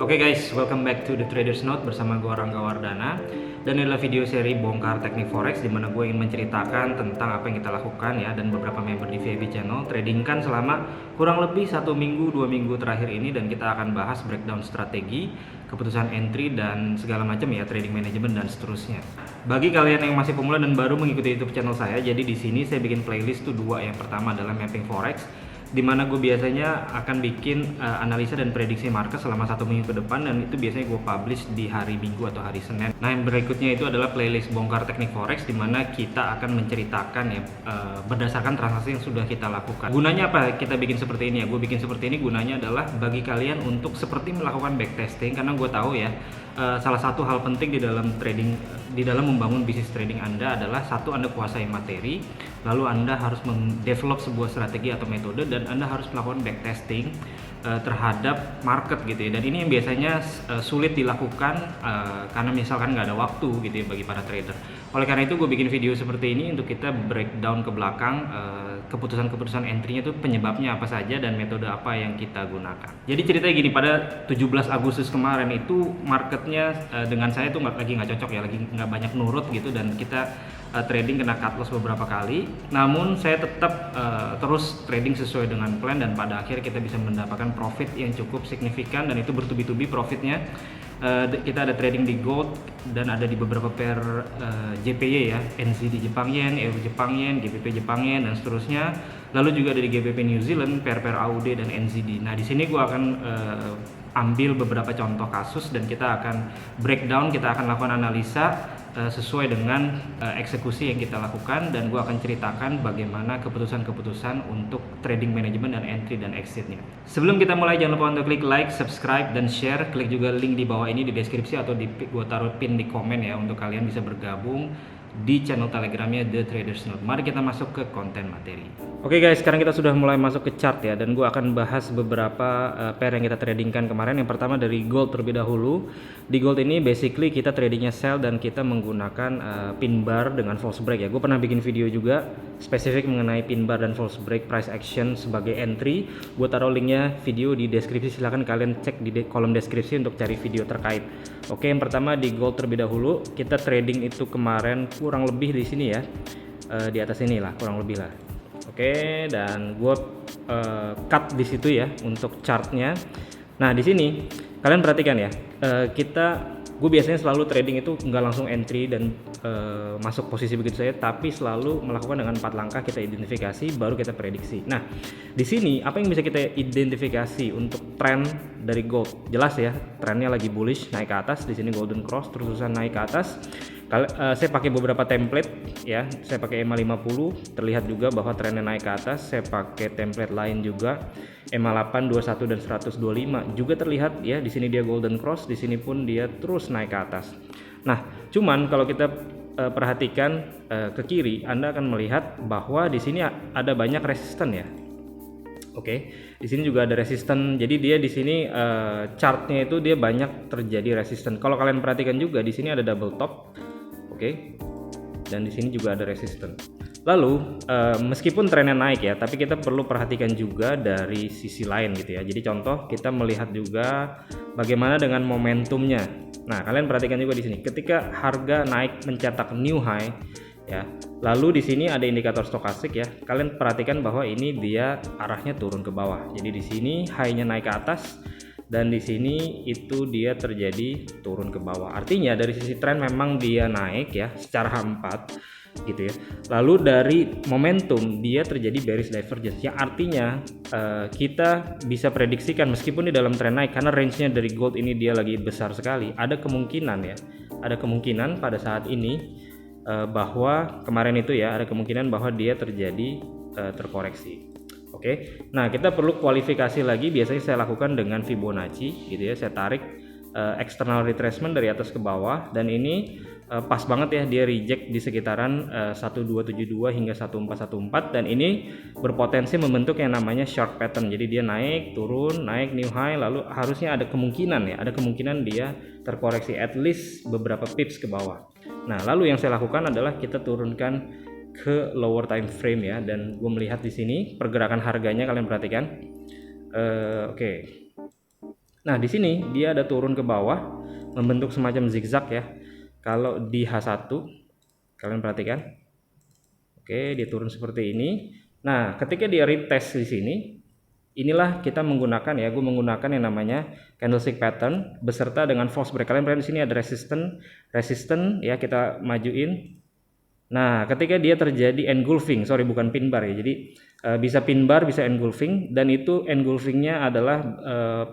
Oke guys, welcome back to The Trader's Note bersama gue Rangga Wardana. Dan ini adalah video seri bongkar teknik forex di mana gue ingin menceritakan tentang apa yang kita lakukan ya, dan beberapa member di VIP channel tradingkan selama kurang lebih 1 minggu 2 minggu terakhir ini, dan kita akan bahas breakdown strategi, keputusan entry dan segala macam ya, trading management dan seterusnya. Bagi kalian yang masih pemula dan baru mengikuti YouTube channel saya, jadi di sini saya bikin playlist tuh dua. Yang pertama adalah mapping forex, dimana gue biasanya akan bikin analisa dan prediksi market selama 1 minggu ke depan, dan itu biasanya gue publish di hari Minggu atau hari Senin. Nah, yang berikutnya itu adalah playlist bongkar teknik forex, dimana kita akan menceritakan ya berdasarkan transaksi yang sudah kita lakukan. Gunanya apa kita bikin seperti ini ya? Gue bikin seperti ini gunanya adalah bagi kalian untuk seperti melakukan backtesting, karena gue tahu ya salah satu hal penting di dalam trading, di dalam membangun bisnis trading Anda adalah, satu, Anda kuasai materi, lalu Anda harus mendevelop sebuah strategi atau metode, dan Anda harus melakukan backtesting terhadap market gitu ya. Dan ini yang biasanya sulit dilakukan karena misalkan nggak ada waktu gitu ya bagi para trader. Oleh karena itu gue bikin video seperti ini untuk kita breakdown ke belakang keputusan-keputusan entry-nya itu penyebabnya apa saja dan metode apa yang kita gunakan. Jadi ceritanya gini, pada 17 Agustus kemarin itu marketnya dengan saya tuh lagi nggak cocok ya, lagi nggak banyak nurut gitu, dan kita trading kena cut loss beberapa kali. Namun saya tetap terus trading sesuai dengan plan, dan pada akhir kita bisa mendapatkan profit yang cukup signifikan, dan itu bertubi-tubi profitnya. Kita ada trading di gold dan ada di beberapa pair JPY ya, NZD Jepang Yen, Euro Jepang Yen, GBP Jepang Yen dan seterusnya. Lalu juga ada di GBP New Zealand, pair-pair AUD dan NZD. Nah, di sini gua akan ambil beberapa contoh kasus dan kita akan breakdown, kita akan lakukan analisa sesuai dengan eksekusi yang kita lakukan, dan gue akan ceritakan bagaimana keputusan-keputusan untuk trading management dan entry dan exitnya. Sebelum kita mulai, jangan lupa untuk klik like, subscribe, dan share. Klik juga link di bawah ini di deskripsi, atau gue taruh pin di komen ya, untuk kalian bisa bergabung di channel telegramnya The Trader's Note. Mari kita masuk ke konten materi. Oke guys, sekarang kita sudah mulai masuk ke chart ya, dan gue akan bahas beberapa pair yang kita tradingkan kemarin. Yang pertama dari gold terlebih dahulu. Di gold ini basically kita tradingnya sell, dan kita menggunakan pin bar dengan false break ya. Gue pernah bikin video juga spesifik mengenai pin bar dan false break price action sebagai entry. Gue taruh linknya video di deskripsi, silahkan kalian cek di kolom deskripsi untuk cari video terkait. Oke, yang pertama di gold terlebih dahulu, kita trading itu kemarin kurang lebih di sini ya, di atas ini lah kurang lebih lah. Oke, dan gue cut di situ ya untuk chartnya. Nah, di sini kalian perhatikan ya, gue biasanya selalu trading itu nggak langsung entry dan masuk posisi begitu saja, tapi selalu melakukan dengan 4 langkah, kita identifikasi baru kita prediksi. Nah, di sini apa yang bisa kita identifikasi untuk tren dari gold? Jelas ya, trennya lagi bullish naik ke atas. Di sini golden cross terus-terusan naik ke atas. Saya pakai beberapa template ya, saya pakai EMA 50, terlihat juga bahwa trennya naik ke atas. Saya pakai template lain juga, EMA 8, 21 dan 125 juga terlihat ya. Di sini dia golden cross, di sini pun dia terus naik ke atas. Nah, cuman kalau kita perhatikan ke kiri, Anda akan melihat bahwa di sini ada banyak resisten ya. Oke, di sini juga ada resisten. Jadi dia di sini chartnya itu dia banyak terjadi resisten. Kalau kalian perhatikan juga di sini ada double top. Oke, dan di sini juga ada resisten. Lalu meskipun trennya naik ya, tapi kita perlu perhatikan juga dari sisi lain gitu ya. Jadi contoh, kita melihat juga bagaimana dengan momentumnya. Nah, kalian perhatikan juga di sini, ketika harga naik mencetak new high ya, lalu di sini ada indikator stokastik ya. Kalian perhatikan bahwa ini dia arahnya turun ke bawah. Jadi di sini high-nya naik ke atas, dan di sini itu dia terjadi turun ke bawah. Artinya dari sisi tren memang dia naik ya secara H4 gitu ya. Lalu dari momentum dia terjadi bearish divergence, yang artinya kita bisa prediksikan meskipun di dalam tren naik, karena range-nya dari gold ini dia lagi besar sekali, ada kemungkinan ya, ada kemungkinan pada saat ini bahwa kemarin itu ya, ada kemungkinan bahwa dia terjadi terkoreksi. Oke, nah kita perlu kualifikasi lagi. Biasanya saya lakukan dengan Fibonacci gitu ya. Saya tarik external retracement dari atas ke bawah, dan ini pas banget ya, dia reject di sekitaran 1272 hingga 1414, dan ini berpotensi membentuk yang namanya short pattern. Jadi dia naik turun, naik new high, lalu harusnya ada kemungkinan ya, ada kemungkinan dia terkoreksi at least beberapa pips ke bawah. Nah, lalu yang saya lakukan adalah kita turunkan ke lower time frame ya, dan gue melihat di sini pergerakan harganya, kalian perhatikan. Oke. Nah, di sini dia ada turun ke bawah membentuk semacam zigzag ya. Kalau di H1 kalian perhatikan. Oke, dia turun seperti ini. Nah, ketika dia retest di sini, inilah kita menggunakan ya, gue menggunakan yang namanya candlestick pattern beserta dengan false break. Kalian perhatikan di sini ada resisten ya, kita majuin. Nah, ketika dia terjadi engulfing, sorry bukan pin bar ya, jadi bisa pin bar, bisa engulfing, dan itu engulfingnya adalah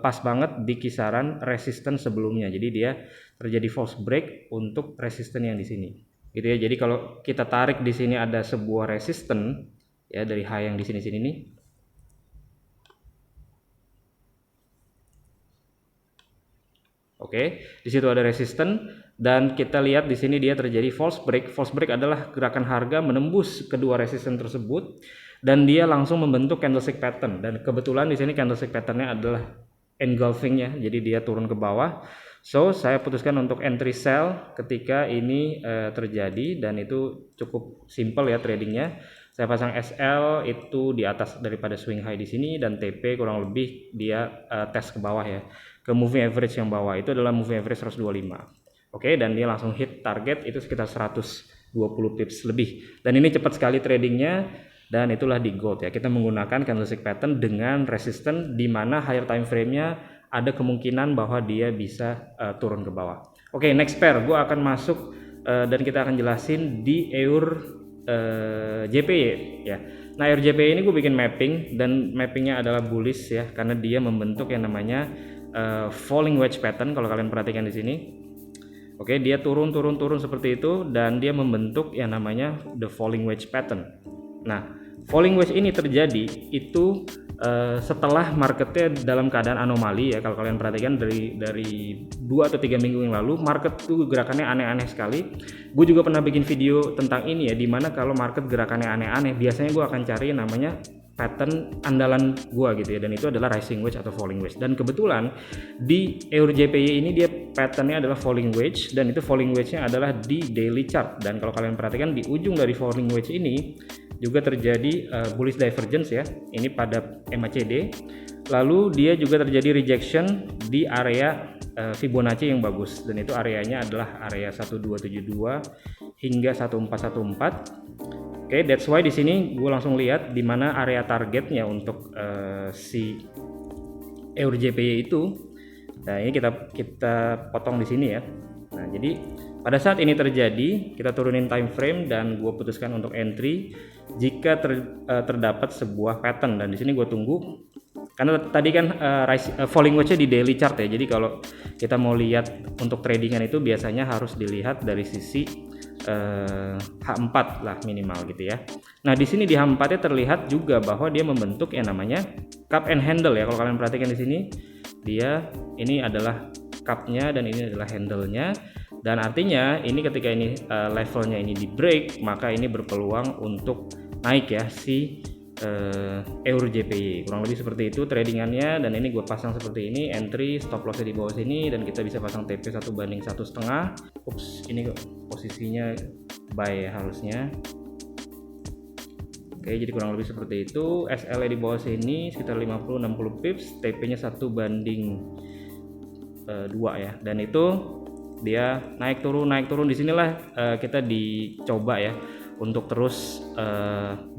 pas banget di kisaran resisten sebelumnya. Jadi dia terjadi false break untuk resisten yang di sini, gitu ya. Jadi kalau kita tarik di sini ada sebuah resisten ya dari high yang di sini-sini nih. Oke, di situ ada resisten dan kita lihat di sini dia terjadi false break. False break adalah gerakan harga menembus kedua resisten tersebut dan dia langsung membentuk candlestick pattern. Dan kebetulan di sini candlestick patternnya adalah engulfingnya, jadi dia turun ke bawah. So saya putuskan untuk entry sell ketika ini terjadi dan itu cukup simple ya tradingnya. Saya pasang SL itu di atas daripada swing high di sini dan TP kurang lebih dia tes ke bawah ya, ke moving average yang bawah, itu adalah moving average 125. Oke, dan dia langsung hit target itu sekitar 120 pips lebih. Dan ini cepat sekali tradingnya dan itulah di gold ya. Kita menggunakan candlestick pattern dengan resisten di mana higher time frame-nya ada kemungkinan bahwa dia bisa turun ke bawah. Oke, next pair gue akan masuk dan kita akan jelasin di EUR JPY ya. Nah, EUR JPY ini gue bikin mapping dan mappingnya adalah bullish ya, karena dia membentuk yang namanya falling wedge pattern. Kalau kalian perhatikan di sini, oke, dia turun seperti itu dan dia membentuk yang namanya the falling wedge pattern. Nah, falling wedge ini terjadi itu setelah marketnya dalam keadaan anomali ya. Kalau kalian perhatikan dari 2 atau 3 minggu yang lalu market tuh gerakannya aneh-aneh sekali. Gue juga pernah bikin video tentang ini ya, dimana kalau market gerakannya aneh-aneh biasanya gue akan cari namanya pattern andalan gua gitu ya, dan itu adalah rising wedge atau falling wedge. Dan kebetulan di EUR JPY ini dia patternnya adalah falling wedge dan itu falling wedge-nya adalah di daily chart. Dan kalau kalian perhatikan di ujung dari falling wedge ini juga terjadi bullish divergence ya, ini pada MACD. Lalu dia juga terjadi rejection di area Fibonacci yang bagus, dan itu areanya adalah area 1272 hingga 1414. Oke, that's why di sini gue langsung lihat di mana area targetnya untuk si EUR JPY itu. Nah, ini kita potong di sini ya. Nah, jadi pada saat ini terjadi, kita turunin time frame dan gue putuskan untuk entry jika terdapat sebuah pattern. Dan di sini gue tunggu karena tadi kan falling wedge-nya di daily chart ya. Jadi kalau kita mau lihat untuk tradingan itu biasanya harus dilihat dari sisi H4 lah minimal gitu ya. Nah, di sini di H4-nya terlihat juga bahwa dia membentuk yang namanya cup and handle ya. Kalau kalian perhatikan di sini, dia ini adalah cup-nya dan ini adalah handle-nya. Dan artinya ini ketika ini levelnya ini di break, maka ini berpeluang untuk naik ya si EUR JPY. Kurang lebih seperti itu tradingannya. Dan ini gue pasang seperti ini, entry stop loss di bawah sini, dan kita bisa pasang TP 1/1,5. Ups, ini posisinya buy ya harusnya. Oke, jadi kurang lebih seperti itu. SL di bawah sini sekitar 50-60 pips, TP nya 1/2 ya. Dan itu dia naik turun di sinilah kita dicoba ya untuk terus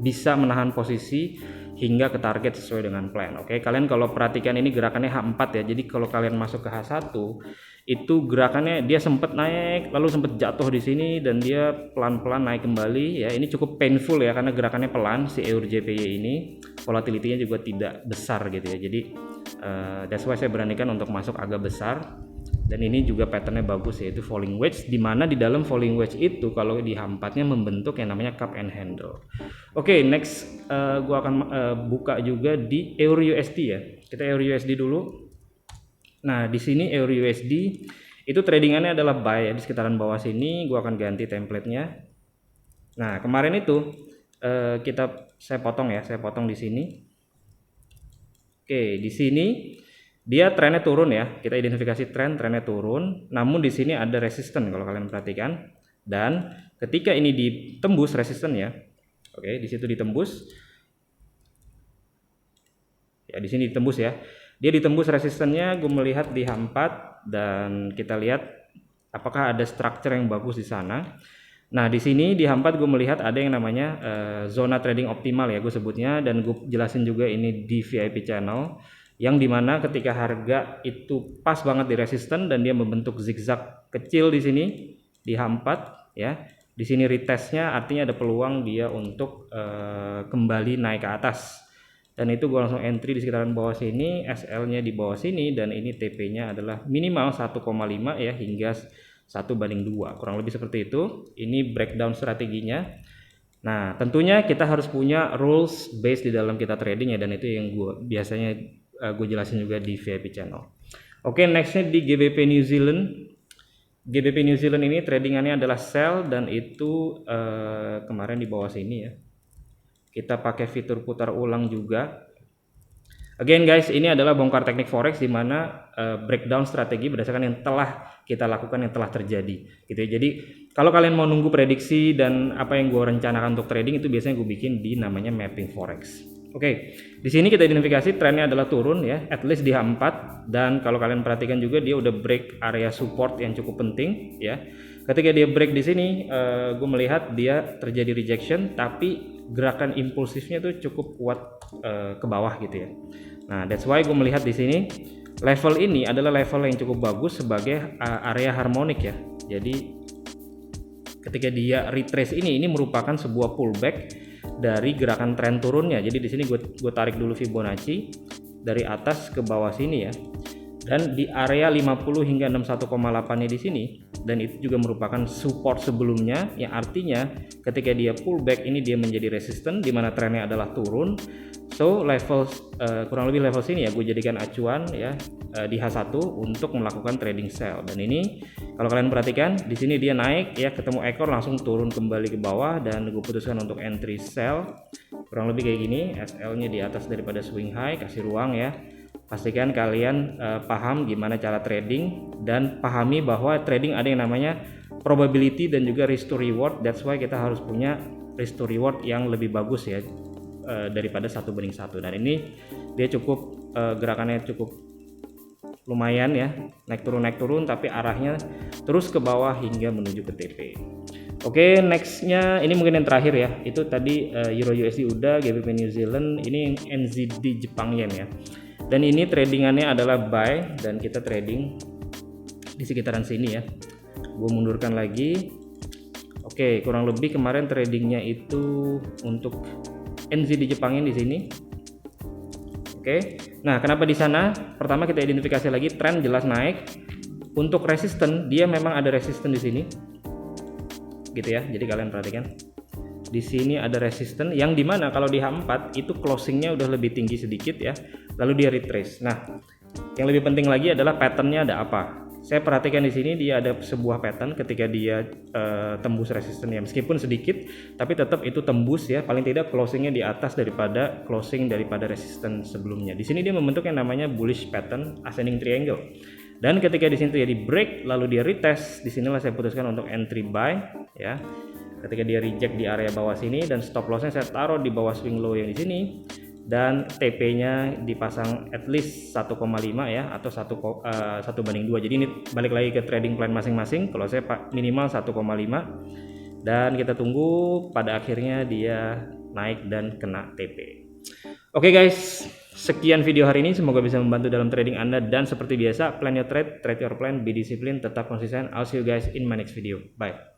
bisa menahan posisi hingga ke target sesuai dengan plan. Oke, kalian kalau perhatikan ini gerakannya H4 ya. Jadi kalau kalian masuk ke H1 itu gerakannya dia sempat naik lalu sempat jatuh di sini dan dia pelan-pelan naik kembali ya. Ini cukup painful ya karena gerakannya pelan si EUR JPY ini. Volatility-nya juga tidak besar gitu ya. Jadi that's why saya beranikan untuk masuk agak besar. Dan ini juga patternnya bagus yaitu falling wedge, di mana di dalam falling wedge itu kalau di H4-nya membentuk yang namanya cup and handle. Oke, next gua akan buka juga di EUR USD ya. Kita EUR USD dulu. Nah, di sini EUR USD itu tradingannya adalah buy ya, di sekitaran bawah sini. Gua akan ganti template-nya. Nah, kemarin itu saya potong di sini. Oke, di sini dia trennya turun ya. Kita identifikasi trennya turun. Namun di sini ada resisten kalau kalian perhatikan. Dan ketika ini ditembus resisten ya. Oke, di situ ditembus. Ya, di sini ditembus ya. Dia ditembus resistennya, gue melihat di H4 dan kita lihat apakah ada structure yang bagus di sana. Nah, di sini di H4 gue melihat ada yang namanya zona trading optimal ya gue sebutnya, dan gue jelasin juga ini di VIP channel, yang dimana ketika harga itu pas banget di resisten dan dia membentuk zigzag kecil di sini di H4 ya. Di sini retestnya artinya ada peluang dia untuk kembali naik ke atas. Dan itu gue langsung entry di sekitaran bawah sini, SL-nya di bawah sini, dan ini TP-nya adalah minimal 1,5 ya hingga 1/2, kurang lebih seperti itu. Ini breakdown strateginya. Nah, tentunya kita harus punya rules base di dalam kita trading ya, dan itu yang gue biasanya gue jelasin juga di VIP channel. Oke, nextnya di GBP New Zealand. GBP New Zealand ini tradingannya adalah sell, dan itu kemarin di bawah sini ya. Kita pakai fitur putar ulang juga. Again guys, ini adalah bongkar teknik forex di mana breakdown strategi berdasarkan yang telah kita lakukan, yang telah terjadi gitu ya. Jadi kalau kalian mau nunggu prediksi dan apa yang gue rencanakan untuk trading, itu biasanya gue bikin di namanya mapping forex. Oke, di sini kita identifikasi trennya adalah turun ya, at least di H4, dan kalau kalian perhatikan juga dia udah break area support yang cukup penting ya. Ketika dia break di sini, gue melihat dia terjadi rejection, tapi gerakan impulsifnya tuh cukup kuat ke bawah gitu ya. Nah, that's why gue melihat di sini level ini adalah level yang cukup bagus sebagai area harmonik ya. Jadi ketika dia retrace ini merupakan sebuah pullback dari gerakan tren turunnya. Jadi di sini gue tarik dulu Fibonacci dari atas ke bawah sini ya. Dan di area 50 hingga 61,8-nya di sini, dan itu juga merupakan support sebelumnya, yang artinya ketika dia pullback ini dia menjadi resisten di mana trennya adalah turun. So level kurang lebih level sini ya gue jadikan acuan ya di H1 untuk melakukan trading sell. Dan ini kalau kalian perhatikan di sini dia naik ya, ketemu ekor langsung turun kembali ke bawah, dan gue putuskan untuk entry sell kurang lebih kayak gini. SL-nya di atas daripada swing high, kasih ruang ya. Pastikan kalian paham gimana cara trading, dan pahami bahwa trading ada yang namanya probability dan juga risk to reward. That's why kita harus punya risk to reward yang lebih bagus ya daripada 1/1. Dan ini dia cukup gerakannya cukup lumayan ya, naik turun tapi arahnya terus ke bawah hingga menuju ke TP. Oke, nextnya ini mungkin yang terakhir ya, itu tadi Euro USD udah, GBP New Zealand, ini NZD Jepang Yen ya. Dan ini tradingannya adalah buy, dan kita trading di sekitaran sini ya. Gue mundurkan lagi. Oke, kurang lebih kemarin tradingnya itu untuk NZD Jepangin di sini. Oke. Nah, kenapa di sana? Pertama kita identifikasi lagi tren jelas naik. Untuk resisten dia memang ada resisten di sini. Gitu ya. Jadi kalian perhatikan. Di sini ada resisten yang dimana kalau di H4 itu closingnya udah lebih tinggi sedikit ya, lalu dia retrace. Nah, yang lebih penting lagi adalah patternnya ada apa. Saya perhatikan di sini dia ada sebuah pattern ketika dia tembus resisten ya, meskipun sedikit tapi tetap itu tembus ya, paling tidak closingnya di atas daripada closing daripada resisten sebelumnya. Di sini dia membentuk yang namanya bullish pattern ascending triangle. Dan ketika di sini terjadi break lalu dia retest, disinilah saya putuskan untuk entry buy ya. Ketika dia reject di area bawah sini, dan stop lossnya saya taruh di bawah swing low yang di sini, dan TP-nya dipasang at least 1,5 ya, atau 1/2. Jadi ini balik lagi ke trading plan masing-masing. Kalau saya minimal 1,5, dan kita tunggu pada akhirnya dia naik dan kena TP. Oke guys, sekian video hari ini, semoga bisa membantu dalam trading Anda, dan seperti biasa plan your trade, trade your plan, be disciplined, tetap konsisten. I'll see you guys in my next video. Bye.